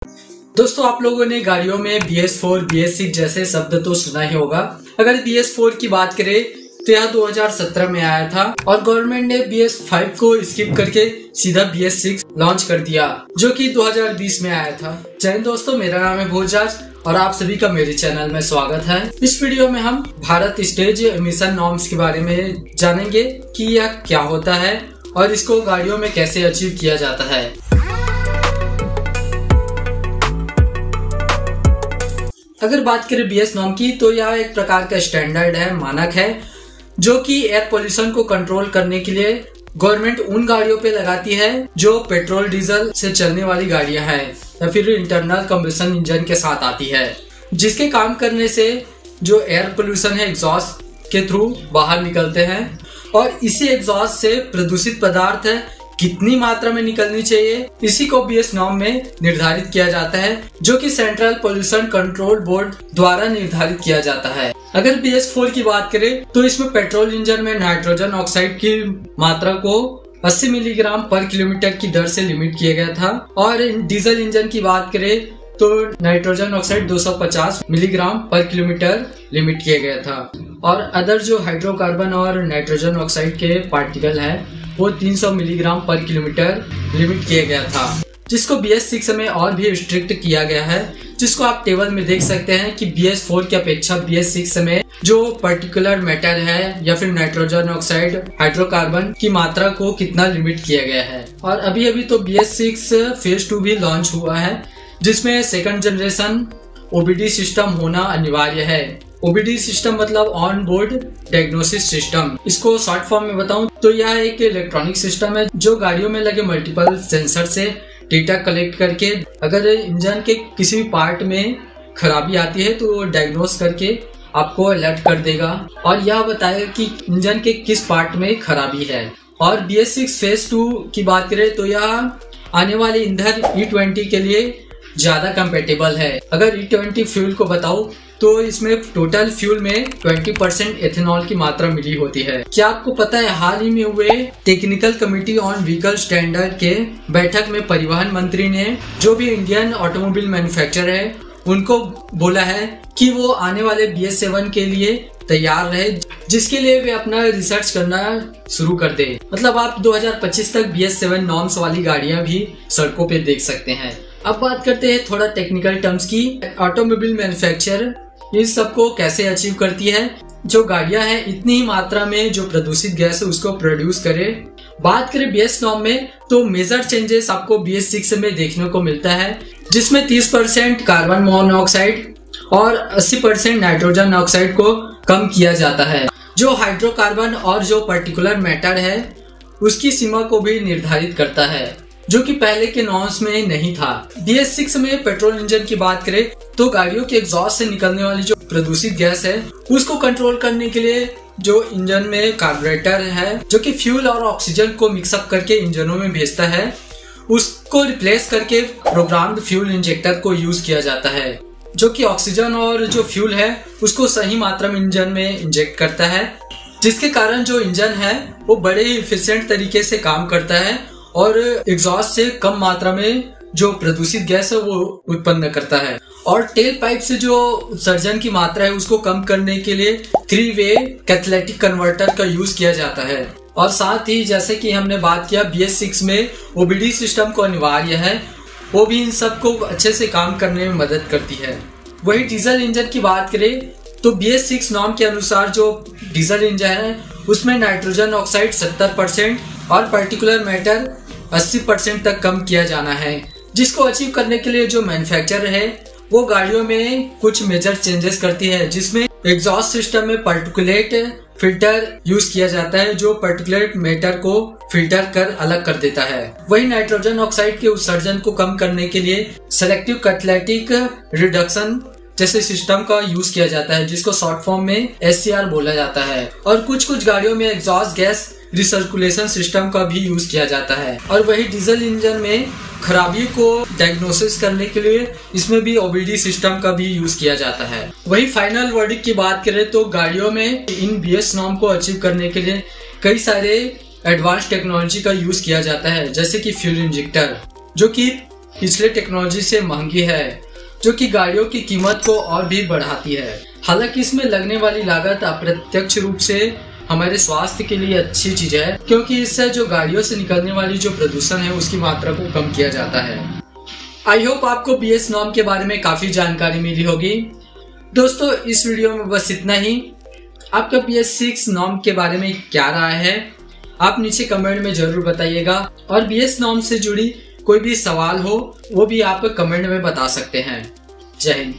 दोस्तों, आप लोगों ने गाड़ियों में BS4, BS6 जैसे शब्द तो सुना ही होगा। अगर BS4 की बात करें तो यह 2017 में आया था और गवर्नमेंट ने BS5 को स्किप करके सीधा BS6 लॉन्च कर दिया, जो कि 2020 में आया था। जय हिंद दोस्तों, मेरा नाम है भोजराज और आप सभी का मेरे चैनल में स्वागत है। इस वीडियो में हम भारत स्टेज एमिशन नॉर्म्स के बारे में जानेंगे कि यह क्या होता है और इसको गाड़ियों में कैसे अचीव किया जाता है। अगर बात करें BS नॉर्म की तो यह एक प्रकार का स्टैंडर्ड है, मानक है, जो कि एयर पोल्यूशन को कंट्रोल करने के लिए गवर्नमेंट उन गाड़ियों पे लगाती है जो पेट्रोल डीजल से चलने वाली गाड़ियां हैं या फिर इंटरनल कंबशन इंजन के साथ आती है, जिसके काम करने से जो एयर पोल्यूशन है एग्जॉस्ट के थ्रू बाहर निकलते हैं और इसी एग्जॉस्ट से प्रदूषित पदार्थ है कितनी मात्रा में निकलनी चाहिए, इसी को BS नॉर्म में निर्धारित किया जाता है, जो कि सेंट्रल पोल्यूशन कंट्रोल बोर्ड द्वारा निर्धारित किया जाता है। अगर BS4 की बात करें तो इसमें पेट्रोल इंजन में नाइट्रोजन ऑक्साइड की मात्रा को 80 मिलीग्राम पर किलोमीटर की दर से लिमिट किया गया था और डीजल इंजन की बात करें तो नाइट्रोजन ऑक्साइड 250 मिलीग्राम पर किलोमीटर लिमिट किया गया था और अदर जो हाइड्रोकार्बन और नाइट्रोजन ऑक्साइड के पार्टिकल है वो 300 मिलीग्राम पर किलोमीटर लिमिट किया गया था, जिसको BS6 में और भी स्ट्रिक्ट किया गया है, जिसको आप टेबल में देख सकते हैं कि BS4 की अपेक्षा BS6 में जो पर्टिकुलर मैटर है या फिर नाइट्रोजन ऑक्साइड हाइड्रोकार्बन की मात्रा को कितना लिमिट किया गया है। और अभी तो BS6 फेज 2 भी लॉन्च हुआ है, जिसमें सेकंड जनरेशन OBD सिस्टम होना अनिवार्य है। OBD सिस्टम मतलब ऑन बोर्ड डायग्नोसिस सिस्टम। इसको शॉर्ट फॉर्म में बताऊं तो यह एक इलेक्ट्रॉनिक सिस्टम है जो गाड़ियों में लगे मल्टीपल सेंसर से डेटा कलेक्ट करके अगर इंजन के किसी भी पार्ट में खराबी आती है तो वो डायग्नोस करके आपको अलर्ट कर देगा और यह बताएगा कि इंजन के किस पार्ट में खराबी है। और BS6 फेज 2 की बात करें तो यह आने वाले ईंधन E20 के लिए ज्यादा कंपेटेबल है। अगर E20 फ्यूल को बताऊं तो इसमें टोटल फ्यूल में 20% एथेनॉल की मात्रा मिली होती है। क्या आपको पता है हाल ही में हुए technical committee on vehicle standard के बैठक में परिवहन मंत्री ने जो भी इंडियन ऑटोमोबाइल मैन्युफैक्चरर है उनको बोला है कि वो आने वाले BS7 के लिए तैयार रहे, जिसके लिए वे अपना रिसर्च करना शुरू कर दे। मतलब आप 2025 तक BS7 नॉर्म्स वाली गाड़ियां भी सड़कों पे देख सकते हैं। अब बात करते हैं थोड़ा टेक्निकल टर्म्स की। ऑटोमोबाइल मैन्युफैक्चरर इस सब को कैसे अचीव करती है, जो गाड़ियां हैं इतनी ही मात्रा में जो प्रदूषित गैस है उसको प्रोड्यूस करे। बात करें BS नॉर्म में तो मेजर चेंजेस आपको BS6 में देखने को मिलता है, जिसमें 30% कार्बन मोनोऑक्साइड और 80% नाइट्रोजन ऑक्साइड को कम किया जाता है। जो हाइड्रोकार्बन और जो पर्टिकुलर मैटर है उसकी सीमा को भी निर्धारित करता है, जो कि पहले के नॉर्म्स में नहीं था। BS6 में पेट्रोल इंजन की बात करें तो गाड़ियों के एग्जॉस्ट से निकलने वाली जो प्रदूषित गैस है उसको कंट्रोल करने के लिए जो इंजन में कार्बोरेटर है जो कि फ्यूल और ऑक्सीजन को मिक्सअप करके इंजनों में भेजता है, उसको रिप्लेस करके प्रोग्राम्ड फ्यूल इंजेक्टर को यूज किया जाता है, जो कि ऑक्सीजन और जो फ्यूल है उसको सही मात्रा में इंजन में इंजेक्ट करता है, जिसके कारण जो इंजन है वो बड़े ही इफिशिएंट तरीके से काम करता है और एग्जॉस्ट से कम मात्रा में जो प्रदूषित गैस है वो उत्पन्न करता है। और टेल पाइप से जो उत्सर्जन की मात्रा है उसको कम करने के लिए 3-वे कैथलेटिक कन्वर्टर का यूज किया जाता है। और साथ ही जैसे कि हमने बात किया BS6 में OBD सिस्टम को अनिवार्य है, वो भी इन सब को अच्छे से काम करने में मदद करती है। वही डीजल इंजन की बात करें तो BS6 नॉर्म के अनुसार जो डीजल इंजन है उसमें नाइट्रोजन ऑक्साइड 70% और पर्टिकुलर मैटर 80% तक कम किया जाना है, जिसको अचीव करने के लिए जो मैन्युफैक्चरर है वो गाड़ियों में कुछ मेजर चेंजेस करती है, जिसमें एग्जॉस्ट सिस्टम में पार्टिकुलेट फिल्टर यूज किया जाता है जो पार्टिकुलेट मैटर को फिल्टर कर अलग कर देता है। वही नाइट्रोजन ऑक्साइड के उत्सर्जन को कम करने के लिए सेलेक्टिव कैथलेटिक रिडक्शन जैसे सिस्टम का यूज किया जाता है, जिसको शॉर्ट फॉर्म में SCR बोला जाता है। और कुछ गाड़ियों में एग्जॉस्ट गैस रिसर्कुलेशन सिस्टम का भी यूज किया जाता है। और वही डीजल इंजन में खराबी को डायग्नोसिस करने के लिए इसमें भी OBD सिस्टम का भी यूज किया जाता है। वही फाइनल वर्डिक्ट की बात करें तो गाड़ियों में इन BS नॉर्म को अचीव करने के लिए कई सारे एडवांस टेक्नोलॉजी का यूज किया जाता है, जैसे कि फ्यूल इंजेक्टर, जो कि पिछले टेक्नोलॉजी से महंगी है, जो कि गाड़ियों की कीमत को और भी बढ़ाती है। हालांकि इसमें लगने वाली लागत अप्रत्यक्ष रूप से हमारे स्वास्थ्य के लिए अच्छी चीज है, क्योंकि इससे जो गाड़ियों से निकलने वाली जो प्रदूषण है उसकी मात्रा को कम किया जाता है। आई होप आपको BS नॉर्म के बारे में काफी जानकारी मिली होगी। दोस्तों, इस वीडियो में बस इतना ही। आपका BS6 नॉर्म के बारे में क्या राय है, आप नीचे कमेंट में जरूर बताइएगा। और BS नॉर्म से जुड़ी कोई भी सवाल हो वो भी आप कमेंट में बता सकते हैं। जय हिंद।